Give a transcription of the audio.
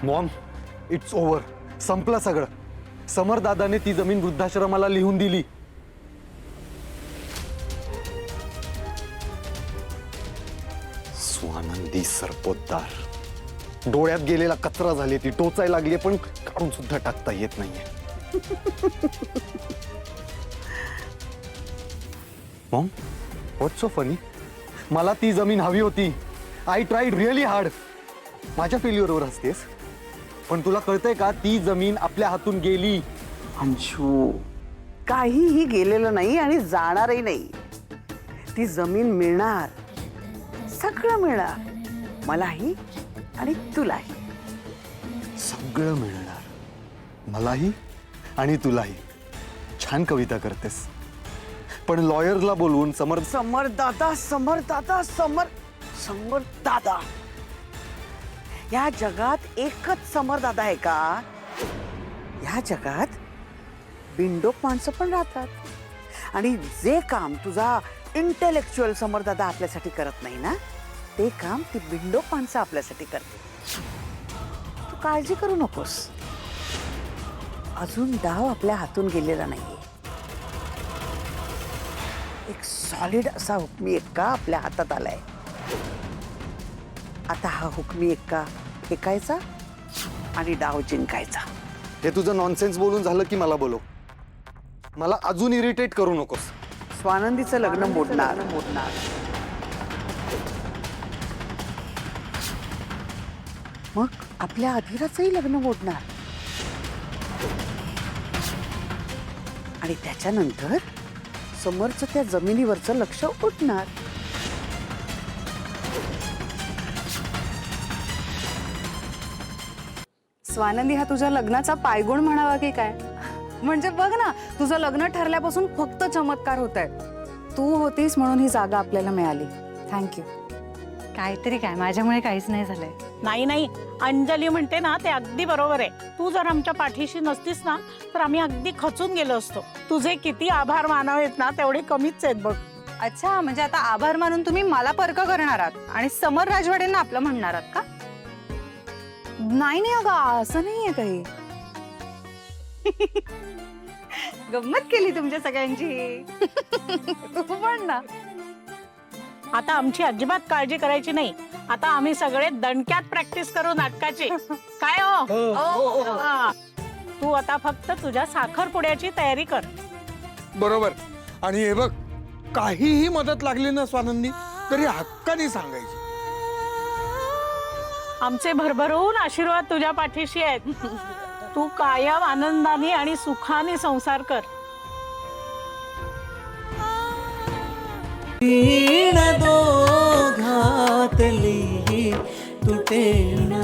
Maugham, it's over. संपलं सगळं. समर दादाने ती जमीन वृद्धाश्रमाला लिहून दिली. स्वानंदी सरपोतदार. डोळ्यात गेलेला कचरा झाली ती, टोचायला लागली पण काढून सुद्धा टाकता येत नाहीये. मॉम, व्हॉट्स सो फनी? मला ती जमीन हवी होती. I tried really hard. माझ्या फेल्युअरवर हसतेस, पण तुला कळतंय का ती जमीन आपल्या हातून गेली. अंशू, काहीही गेलेलं नाही आणि जाणारही नाही. ती जमीन मिळणार, सगळं मिळणार, मलाही आणि तुलाही. सगळं मिळणार, मलाही आणि तुलाही. छान कविता करतेस, पण लॉयरला बोलवून समर दादा या जगात एकच समर दादा आहे का? या जगात बिंडोक माणसं पण राहतात. आणि जे काम तुझा इंटेलेक्च्युअल समर दादा आपल्यासाठी करत नाही ना, ते काम ती बिंडोक माणसं आपल्यासाठी करते. तू काळजी करू नकोस. अजून डाव आपल्या हातून गेलेला नाहीये. एक सॉलिड असा हुकमी एक्का आपल्या हातात आलाय. आता हा हुकमी एक्का फेकायचा आणि डाव जिंकायचा. हे तुझं नॉनसेन्स बोलून झालं की मला बोलव. मला अजून इरिटेट करू नकोस. स्वानंदीचं लग्न मोडणार. मग आपल्या अधिराचंही लग्न मोडणार. आणि त्याच्यानंतर समोरचं त्या जमिनीवरचं लक्ष उठणार. स्वानंदी हा तुझ्या लग्नाचा पायगुण म्हणावा की काय? म्हणजे बघ ना, तुझं लग्न ठरल्यापासून फक्त चमत्कार होत आहेत. तू होतीस म्हणून ही जागा आपल्याला मिळाली. थँक्यू. काहीतरी काय, माझ्यामुळे काहीच नाही झालंय. नाही नाही, अंजली म्हणते ना ते अगदी बरोबर आहे. तू जर आमच्या पाठीशी नसतीस ना तर आम्ही अगदी खचून गेलो असतो. तुझे किती आभार मानावेत ना तेवढे कमीच आहेत बघ. अच्छा, म्हणजे आता आभार मानून तुम्ही मला पर्क करणार आहात आणि समर राजवाडेंना आपलं म्हणणार आहात का? नाही नाही अगं, असं नाहीये काही. गंमत केली तुमच्या सगळ्यांची. तू पण ना. आता आमची अजिबात काळजी करायची नाही. आता आम्ही सगळे दणक्यात प्रॅक्टिस करू नाटकाची. काय हो? हा. तू आता फक्त तुझ्या साखरपुड्याची तयारी कर. बरोबर. आणि हे बघ, काहीही मदत लागली ना स्वानंदी तरी हक्काने सांगायची. आमचे भरभरून आशीर्वाद तुझ्या पाठीशी आहेत. तू कायम आनंदाने आणि सुखाने संसार कर. दोघातली तुटे ना